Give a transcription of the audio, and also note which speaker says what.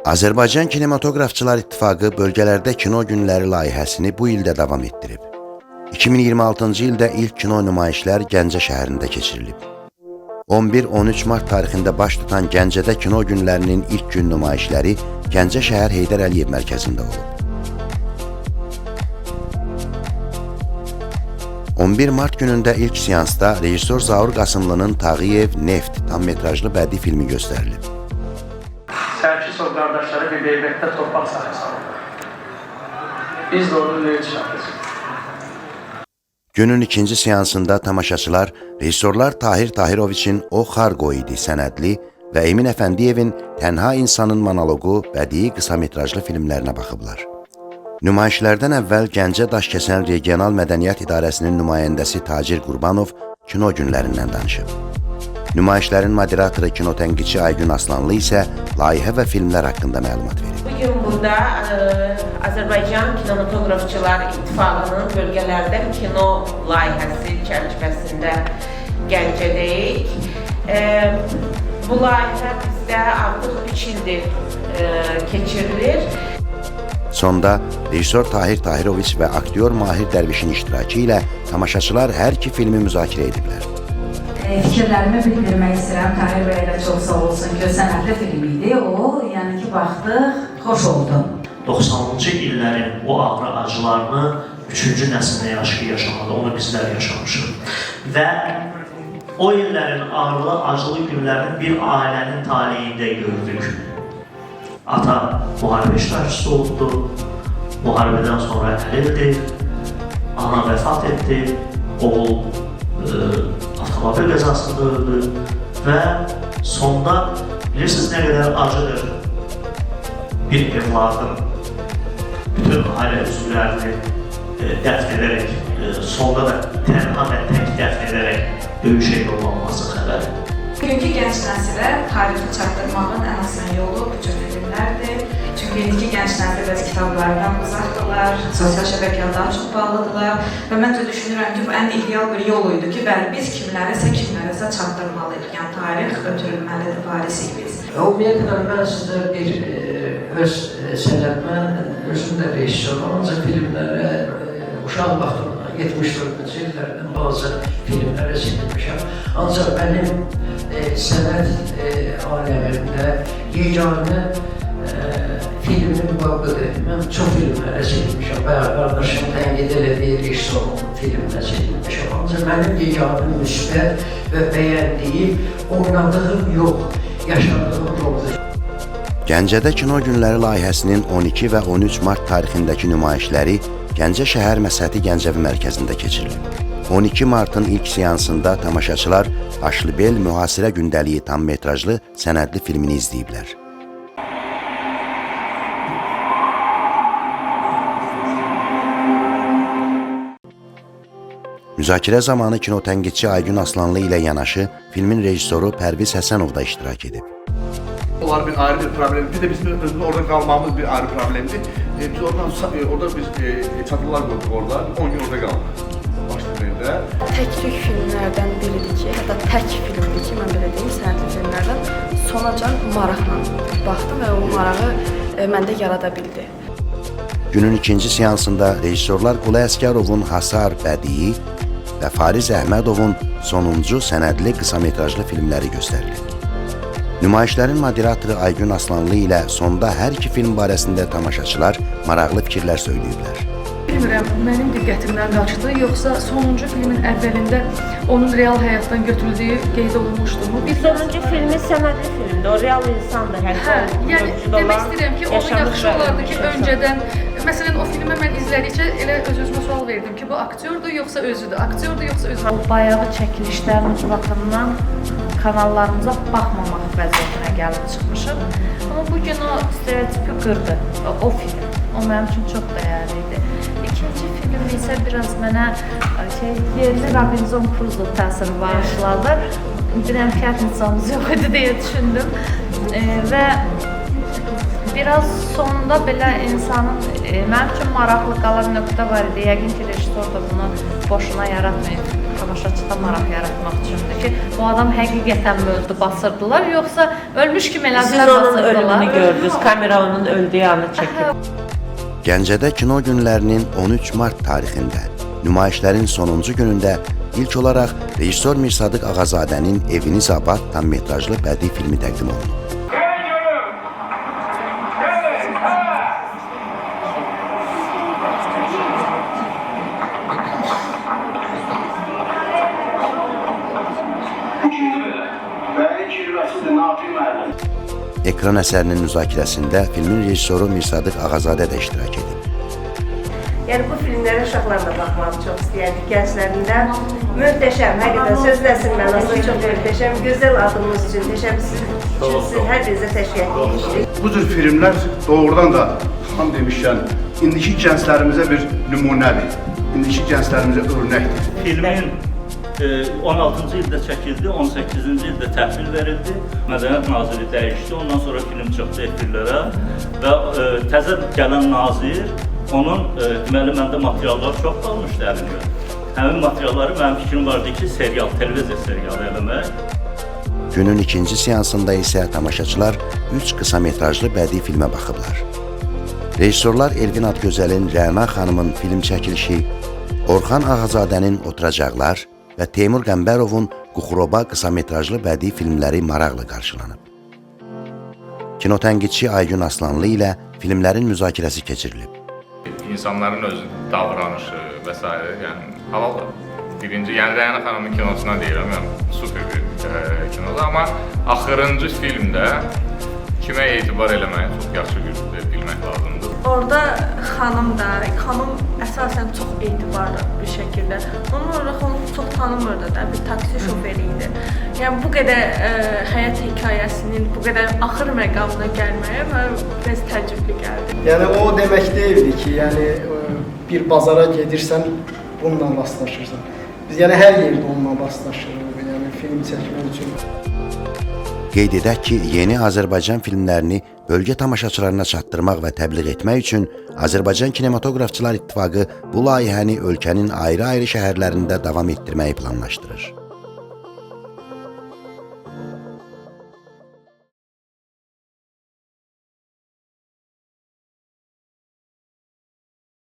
Speaker 1: Azərbaycan Kinematografçılar İttifaqı bölgələrdə kino günləri layihəsini bu ildə davam etdirib. 2026-cı ildə ilk kino nümayişlər Gəncə şəhərində keçirilib. 11-13 mart tarixində baş tutan Gəncədə kino günlərinin ilk gün nümayişləri Gəncə şəhər Heydər Əliyev mərkəzində olub. 11 mart günündə ilk seansda rejissor Zaur Qasımlının Tağıyev Neft tam metrajlı bədii filmi göstərilib.
Speaker 2: Sərkisov qardaşları bir devlətdə torpaq sahəsi alırlar. Biz de orada nöyə çıxardık.
Speaker 1: Günün ikinci seansında tamaşaçılar rejissorlar Tahir Tahiroviçin O Xarqo idi sənədli və Emin Əfəndiyevin Tənha İnsanın monoloqu bədii qısa metrajlı filmlərinə baxıblar. Nümayişlərdən əvvəl Gəncə Daşkəsən Regional Mədəniyyət İdarəsinin nümayəndəsi Tacir Qurbanov kino günlərindən danışıb. Nümayişlərin moderatoru kino tənqidçi Aygün Aslanlı isə layihə və filmlər haqqında məlumat verib.
Speaker 3: Bugün burada Azərbaycan Kinematografçılar İttifaqının bölgələrdə kino layihəsi çərçivəsində Gəncədəyik. Bu layihə bizdə artıq 3 ildir keçirilir.
Speaker 1: Sonda rejissor Tahir Tahiroviç və aktyor Mahir Dərvişin iştirakı ilə tamaşaçılar hər iki filmi müzakirə ediblər.
Speaker 4: Fikirlərimi bildirmək istəyirəm. Tahir bəy də çox sağ olsun ki, sənədli film idi. O, yəni ki, baxdıq, xoş oldu.
Speaker 5: 90-cı illərin o ağrı acılarını 3-cü nəsildə yaşamadı, onu bizlər yaşamışıq. Və o illərin ağrılı, acılı günlərini bir ailənin taleyində gördük. Ata müharibə iştirakçısı oldu, müharibədən sonra əlildi, ana vəfat etdi, oğul avtomobil qəzasında öldü və sonda bilirsiniz nə qədər acıdır bir evladın bütün ailə üzvlərini dəfn edərək, sonda da tənha və tək dəfn edərək döyüşə yollanması xəbəri.
Speaker 4: Bugünkü gənc nəsilə tarixi çatdırmağın ən asan yolu bu cür filmlərdir. Çünki indiki gənc nəsil bəzi kitablardan uzaqdırlar, sosial şəbəkəyə daha çox bağlıdırlar və məncə düşünürəm ki, bu ən ideal bir yol idi ki, bəli, biz kimlərisə çatdırmalıyıq, yəni tarix ötürülməlidir, Parisi biz.
Speaker 6: Ümumiyyətlə, mən sizə bir öz sənədmə, özüm də rejissorum, ancaq filmlərə uşaq vaxtımda 74-cü illərdən bazı filmlərə çəkilmişəm. Ancaq mənim sənət aləmində yeganə filmin babıdır. Mən çox filmlərə çəkilmişəm. Bəyə qardaşım tənqid elədiyi rejissorun filminə çəkilmişəm. Ancaq mənim yeganə müsbət və bəyəndiyim oynadığım yox, yaşadığım roldur.
Speaker 1: Gəncədə kino günləri layihəsinin 12 və 13 mart tarixindəki nümayişləri Gəncə şəhər Məsəti Gəncəvi mərkəzində keçirilib. 12 martın ilk seansında tamaşaçılar Başlıbel mühasirə gündəliyi tam metrajlı sənədli filmini izləyiblər. Müzakirə zamanı kino tənqidçi Aygün Aslanlı ilə yanaşı filmin rejissoru Pərviz Həsənov da iştirak edib.
Speaker 7: Onlar bir ayrı bir problem. Bir de bizim özümüz orada kalmamız bir ayrı problemdi. Biz orada biz çadırlar koyduk orada. 10 gün orada kaldık. Başlıbel'de.
Speaker 8: Tək-tük filmlərdən biridir ki, hətta tək filmdir ki, mən belə deyim, sənədli filmlərdən sonacan maraqla baxdım və o marağı məndə yarada bildi.
Speaker 1: Günün ikinci seansında rejissorlar Qulay Əsgərovun Hasar bədii və Fariz Əhmədovun sonuncu sənədli qısa metrajlı filmləri göstərilib. Nümayişlərin moderatoru Aygün Aslanlı ilə sonda hər iki film barəsində tamaşaçılar maraqlı fikirlər söyləyiblər.
Speaker 9: Bilmirəm, mənim diqqətimdən qaçdı, yoxsa sonuncu filmin əvvəlində onun real həyatdan götürüldüyü qeyd olunmuşdu.
Speaker 3: Sonuncu filmi sənədli filmdir, o real insandır.
Speaker 9: Yəni demək istəyirəm ki, onu yaxşı olardı ki, öncədən, məsələn, o filmi mən izlədikcə elə öz-özümə sual verdim ki, bu aktyordur, yoxsa özüdür, aktyordur, yoxsa özüdür.
Speaker 10: Bayağı çəkilişlərimiz baxımından kanallarımıza baxmamaq vəziyyətinə gəlib çıxmışıq. Amma bugün o stereotipi qırdı, o film. O mənim üçün çox dəyərli idi. İkinci film isə biraz mənə yerli Robinson Crusoe təsiri bağışladı. Biləm piyatnicamız yox idi deyə düşündüm. Və biraz sonunda belə insanın mənim üçün maraqlı qalan nöqtə var idi. Yəqin ki, rejissor da bunu boşuna yaratmayıb. tamaşaçıda maraq yaratmaq üçündür ki, o adam həqiqətən mi öldü, basırdılar, yoxsa ölmüş kimi
Speaker 3: Siz
Speaker 10: elədilər,
Speaker 3: onun
Speaker 10: basırdılar.
Speaker 3: ölümünü gördünüz, kamera onun öldüyü anı çəkib.
Speaker 1: Gəncədə kino günlərinin 13 mart tarixində nümayişlərin sonuncu günündə ilk olaraq rejissor Mirsadıq Ağazadənin Eviniz Abad tam metrajlı bədii filmi təqdim olundu. Ekran əsərinin müzakirəsində filmin rejissoru Mirsadıq Ağazadə də iştirak edib.
Speaker 11: Yəni bu filmlərə uşaqlar da baxmağı çox istəyərdik gənclərində. Möhtəşəm, həqiqətən sözləsin mənasında çox möhtəşəm. Gözəl adımız üçün təşəkkür hər birinizə təşəkkür edirik.
Speaker 7: Bu cür filmlər doğrudan da tam demişkən, indiki gənclərimizə bir nümunədir. İndiki gənclərimizə örnəkdir.
Speaker 12: Filmin 16-cı ildə çəkildi, 18-ci ildə təhvil verildi. Mədəniyyət naziri dəyişdi, ondan sonra film çıxdı efirlərə və təzə gələn nazir onun deməli məndə materiallar çox qalmışdı əlimdə. Həmin materialları mənim fikrim vardı ki, serial, televiziya serialı eləmək.
Speaker 1: Günün ikinci seansında isə tamaşaçılar 3 qısa metrajlı bədii filmə baxıblar. Rejissorlar Elvin Adgözəlin Rəna xanımın film çəkilişi, Orxan Ağazadənin Oturacaqlar və Teymur Qəmbərovun Quxuroba qısa metrajlı bədii filmləri maraqla qarşılanıb. Kinotənqidçi Aygün Aslanlı ilə filmlərin müzakirəsi keçirilib.
Speaker 13: İnsanların öz davranışı və s. yəni halal birinci, yəni Rəna xanımın kinosundan deyirəm, yəni super bir kinodur, amma axırıncı filmdə kimə etibar eləməyi çox yaxşı bilmək lazımdır.
Speaker 8: Orada xanım əsasən çox etibarlı bir şəkildə. Onun orada xanım çox tanımırdı da, bir taksi şoförü idi. Yəni bu qədər həyat hekayəsinin bu qədər axır məqamına gəlməyə mənə biraz təəccüblü gəldi.
Speaker 6: Yəni o demək deyildi ki, yəni bir bazara gedirsən, bununla rastlaşırsan. Biz yəni hər yerdə onunla rastlaşırıq, yəni film çəkmək üçün.
Speaker 1: Qeyd edək ki, yeni Azərbaycan filmlərini bölgə tamaşaçılarına çatdırmaq və təbliğ etmək üçün Azərbaycan Kinematoqrafçılar İttifaqı bu layihəni ölkənin ayrı-ayrı şəhərlərində davam etdirməyi planlaşdırır.